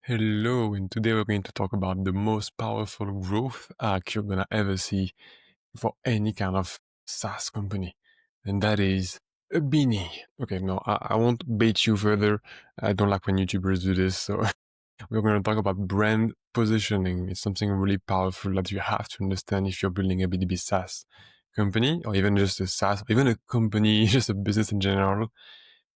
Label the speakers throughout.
Speaker 1: Hello, and today we're going to talk about the most powerful growth hack you're gonna ever see for any kind of SaaS company, and that is a beanie. Okay, no, I won't bait you further. I don't like when YouTubers do this, so we're going to talk about brand positioning. It's something really powerful that you have to understand if you're building a B2B SaaS company, or even just a SaaS, or even a company, just a business in general.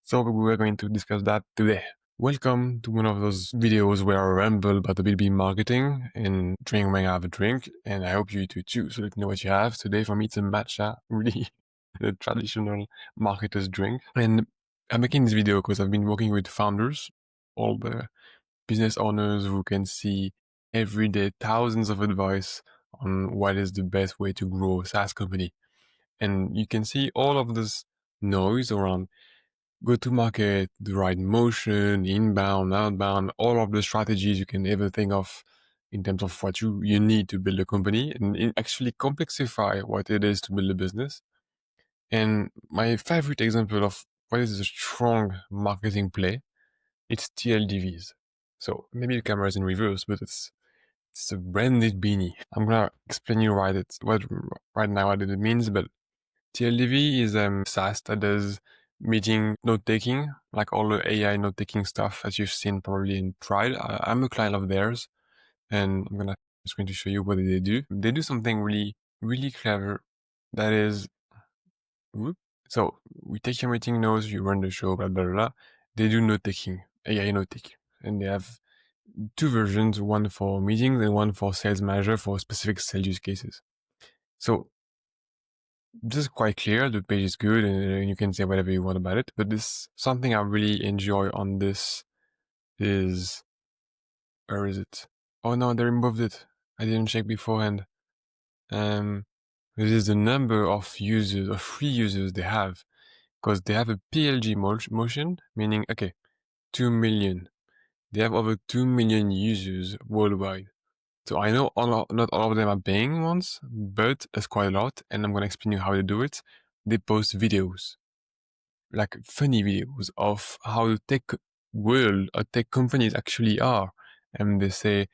Speaker 1: So we're going to discuss that today. Welcome to one of those videos where I ramble about the B2B marketing and drink when I have a drink, and I hope you do too. So let me know what you have. Today for me it's a matcha, really the traditional marketer's drink. And I'm making this video because I've been working with founders, all the business owners who can see every day thousands of advice on what is the best way to grow a SaaS company. And you can see all of this noise around go to market, the right motion, inbound, outbound, all of the strategies you can ever think of in terms of what you need to build a company and actually complexify what it is to build a business. And my favorite example of what is a strong marketing play, it's TLDVs. So maybe the camera is in reverse, but it's a branded beanie. I'm gonna explain you right now what it means, but TLDV is SaaS that does meeting note taking, like all the AI note taking stuff as you've seen probably in Pride. I'm a client of theirs, and just going to show you what they do. They do something really, really clever. That is, whoop. So we take your meeting notes, you run the show, blah blah blah. They do note taking, AI note taking, and they have two versions: one for meetings and one for sales manager for specific sales use cases. So this is quite clear. The page is good, and you can say whatever you want about it. But this something I really enjoy on this is where is it? Oh no, they removed it. I didn't check beforehand. This is the number of users or free users they have because they have a PLG motion, meaning okay, 2 million. They have over 2 million users worldwide. So I know not all of them are paying ones, but it's quite a lot, and I'm gonna explain you how they do it. They post videos, like funny videos of how the tech world or tech companies actually are. And they say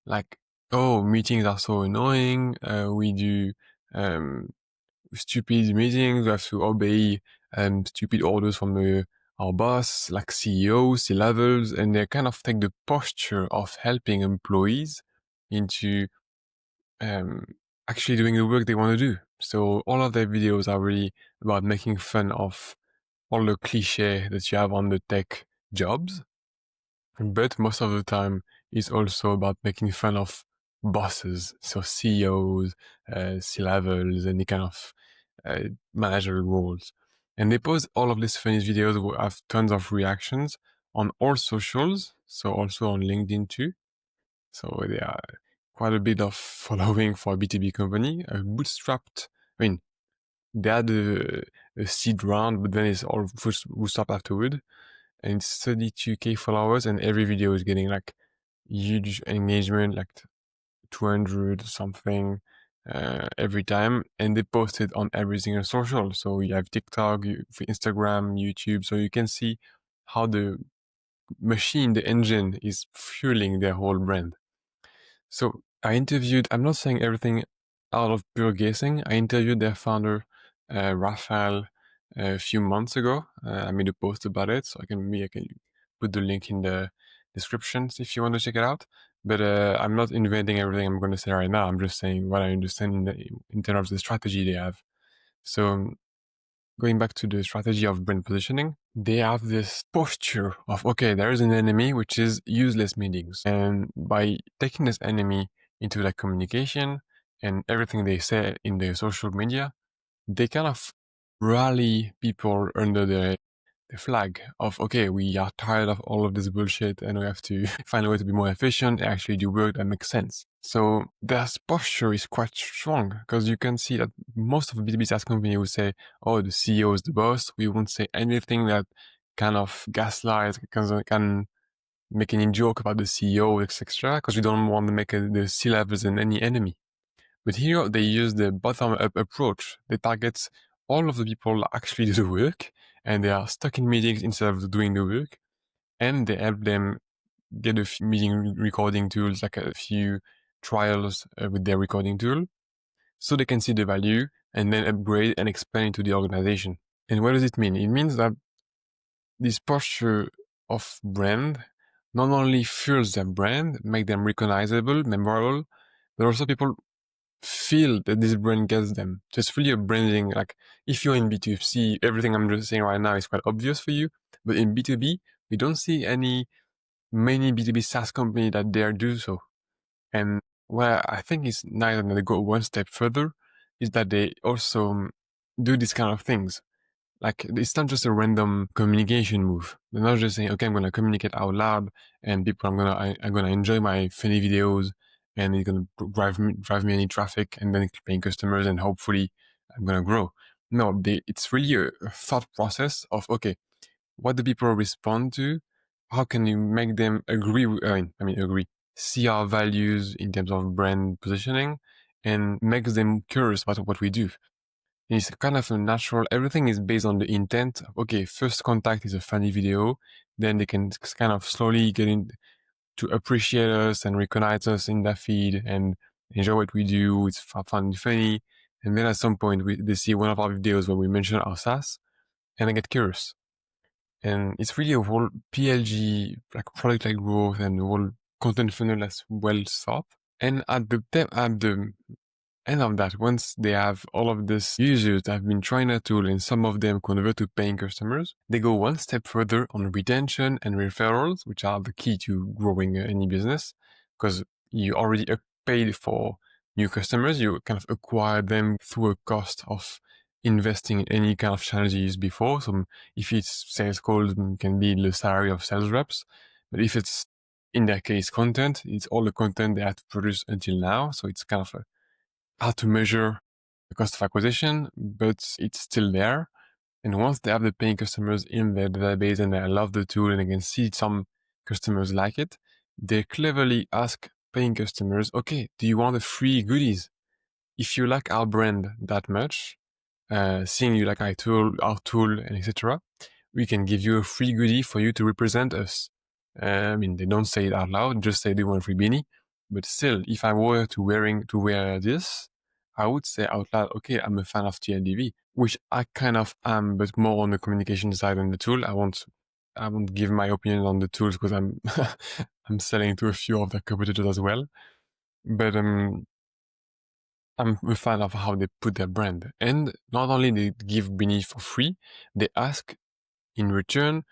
Speaker 1: like, oh, meetings are so annoying. We do stupid meetings. We have to obey stupid orders from our boss, like CEOs, C-levels, and they kind of take the posture of helping employees into um, actually doing the work they want to do. So all of their videos are really about making fun of all the cliche that you have on the tech jobs, but most of the time it's also about making fun of bosses, so CEOs, C-levels, any kind of managerial roles. And they post all of these funny videos who have tons of reactions on all socials, so also on LinkedIn too. So they are quite a bit of following for a B2B company, bootstrapped. I mean, they had a seed round, but then it's all bootstrapped afterward. And it's 32K followers, and every video is getting like huge engagement, like 200 something every time. And they post it on every single social. So you have TikTok, Instagram, YouTube. So you can see how the machine, the engine, is fueling their whole brand. So I'm not saying everything out of pure guessing. I interviewed their founder, Raphael, a few months ago. I made a post about it, so I can put the link in the descriptions if you want to check it out. But I'm not inventing everything I'm going to say right now. I'm just saying what I understand in terms of the strategy they have. So going back to the strategy of brand positioning, they have this posture of, okay, there is an enemy, which is useless meetings. And by taking this enemy into their communication and everything they say in their social media, they kind of rally people under the flag of, okay, we are tired of all of this bullshit and we have to find a way to be more efficient and actually do work that makes sense. So their posture is quite strong because you can see that most of the B2B SaaS company will say, oh, the CEO is the boss. We won't say anything that kind of gaslights, can make any joke about the CEO, etc., because we don't want to make the C-levels and any enemy. But here they use the bottom-up approach. They target all of the people that actually do the work, and they are stuck in meetings instead of doing the work, and they help them get a few meeting recording tools, like a few trials with their recording tool, so they can see the value and then upgrade and expand into the organization. And what does it mean? It means that this posture of brand not only fuels their brand, make them recognizable, memorable, but also people feel that this brand gets them. So it's really a branding. Like if you're in B2C, everything I'm just saying right now is quite obvious for you. But in B2B, we don't see many B2B SaaS company that dare do so. And where I think is nice and they go one step further is that they also do these kind of things. Like it's not just a random communication move. They're not just saying, okay, I'm gonna communicate out loud and people I'm gonna enjoy my funny videos and it's gonna drive me any traffic and then paying customers and hopefully I'm gonna grow. No, it's really a thought process of okay, what do people respond to? How can you make them agree? Agree. See our values in terms of brand positioning, and makes them curious about what we do. It's kind of a natural. Everything is based on the intent. Okay, first contact is a funny video, then they can kind of slowly get in to appreciate us and recognize us in their feed and enjoy what we do. It's fun and funny. And then at some point, they see one of our videos where we mention our SaaS, and they get curious. And it's really a whole PLG, like product-led growth and the whole content funnel that's well thought. And at the end of that, once they have all of these users that have been trying a tool and some of them convert to paying customers, they go one step further on retention and referrals, which are the key to growing any business, because you already paid for new customers. You kind of acquire them through a cost of investing in any kind of channels you used before. So if it's sales calls, it can be the salary of sales reps. But if it's, in their case, content, it's all the content they have to produce until now. So it's kind of hard to measure the cost of acquisition, but it's still there. And once they have the paying customers in their database and they love the tool and they can see some customers like it, they cleverly ask paying customers, okay, do you want the free goodies? If you like our brand that much, seeing you like our tool, and etc., we can give you a free goodie for you to represent us. They don't say it out loud, just say they want a free beanie. But still, if I were to wear this, I would say out loud, okay, I'm a fan of TLDV, which I kind of am, but more on the communication side than the tool. I won't give my opinion on the tools because I'm I'm selling to a few of the competitors as well. But I'm a fan of how they put their brand. And not only they give beneath for free, they ask in return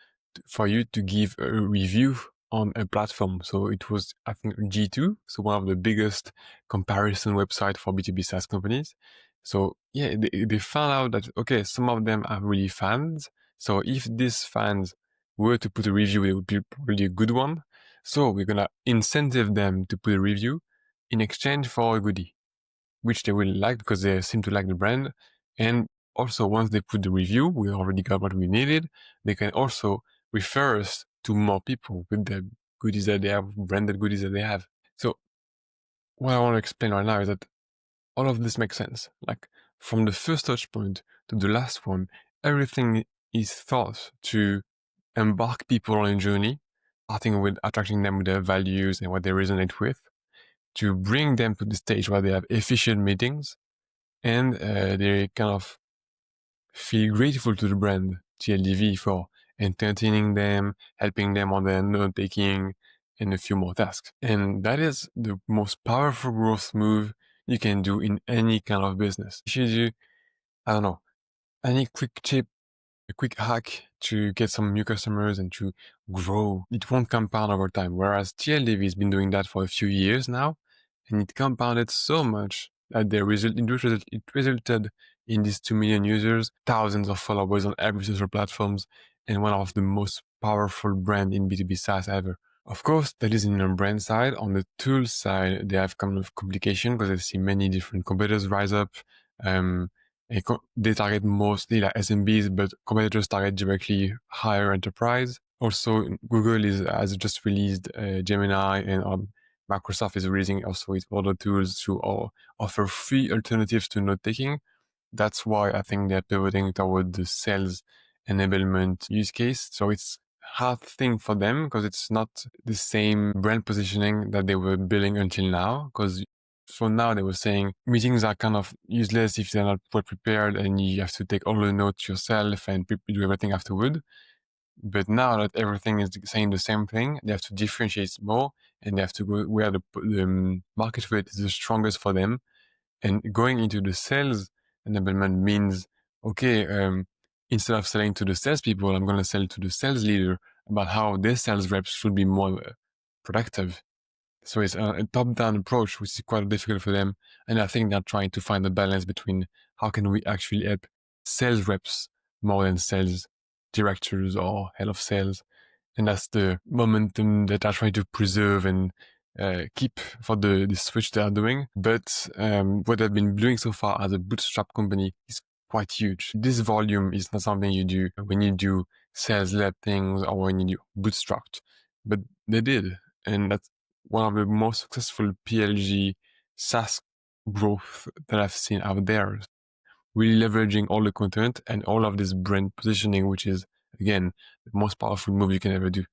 Speaker 1: for you to give a review on a platform. So it was, I think, G2, so one of the biggest comparison website for B2B SaaS companies. So yeah, they found out that, okay, some of them are really fans. So if these fans were to put a review, it would be probably a good one. So we're going to incentive them to put a review in exchange for a goodie, which they will like because they seem to like the brand. And also, once they put the review, we already got what we needed. They can also refer us to more people with the goodies that they have, branded goodies that they have. So what I want to explain right now is that all of this makes sense. Like from the first touch point to the last one, everything is thought to embark people on a journey, starting with attracting them with their values and what they resonate with, to bring them to the stage where they have efficient meetings, and they kind of feel grateful to the brand TLDV for entertaining them, helping them on their note taking, and a few more tasks. And that is the most powerful growth move you can do in any kind of business. If you do, I don't know, any quick tip, a quick hack to get some new customers and to grow, it won't compound over time. Whereas TLDV has been doing that for a few years now, and it compounded so much that it resulted in these 2 million users, thousands of followers on every social platforms, and one of the most powerful brand in B2B SaaS ever. Of course, that is in the brand side. On the tool side, they have kind of complication because they see many different competitors rise up. They target mostly like SMBs, but competitors target directly higher enterprise. Also, Google has just released Gemini, and Microsoft is releasing also its other tools to offer free alternatives to note taking. That's why I think they're pivoting toward the sales enablement use case. So it's hard thing for them because it's not the same brand positioning that they were building until now. Because for now they were saying meetings are kind of useless if they're not well prepared and you have to take all the notes yourself and do everything afterward. But now that everything is saying the same thing, they have to differentiate more and they have to go where the market fit is the strongest for them. And going into the sales enablement means, okay, instead of selling to the salespeople, I'm going to sell to the sales leader about how their sales reps should be more productive. So it's a top-down approach, which is quite difficult for them. And I think they're trying to find a balance between how can we actually help sales reps more than sales directors or head of sales. And that's the momentum that I try to preserve and keep for the switch they are doing. But what I've been doing so far as a bootstrap company is quite huge. This volume is not something you do when you do sales-led things or when you do bootstrapped, but they did. And that's one of the most successful PLG SaaS growth that I've seen out there. Really leveraging all the content and all of this brand positioning, which is, again, the most powerful move you can ever do.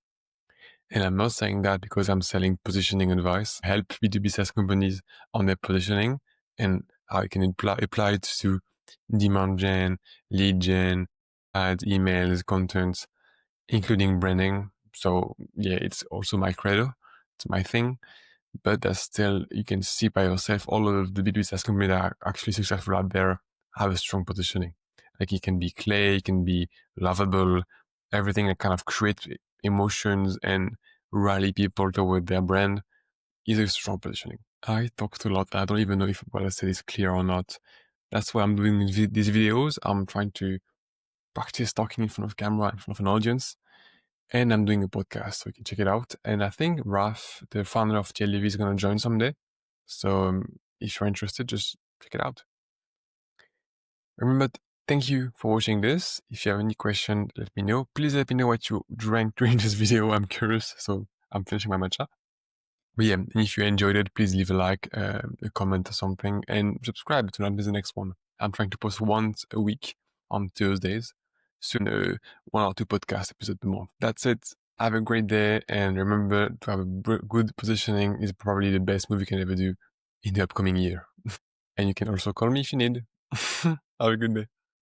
Speaker 1: And I'm not saying that because I'm selling positioning advice. I help B2B SaaS companies on their positioning and how you can apply it to demand gen, lead gen, ads, emails, contents, including branding. So yeah, it's also my credo. It's my thing. But that's still, you can see by yourself, all of the B2B SaaS companies that are actually successful out there have a strong positioning. Like it can be clay, it can be lovable, everything that kind of creates emotions and rally people toward their brand is a strong positioning. I talked a lot. I don't even know if what I said is clear or not. That's why I'm doing these videos. I'm trying to practice talking in front of camera, in front of an audience. And I'm doing a podcast, so you can check it out. And I think Raf, the founder of TLDV, is going to join someday. So if you're interested, just check it out. Remember, thank you for watching this. If you have any question, let me know. Please let me know what you drank during this video. I'm curious, so I'm finishing my matcha. But yeah, and if you enjoyed it, please leave a like, a comment or something, and subscribe to not miss the next one. I'm trying to post once a week on Thursdays. Soon, 1 or 2 podcast episodes a month. That's it. Have a great day, and remember to have a good positioning is probably the best move you can ever do in the upcoming year. And you can also call me if you need. Have a good day.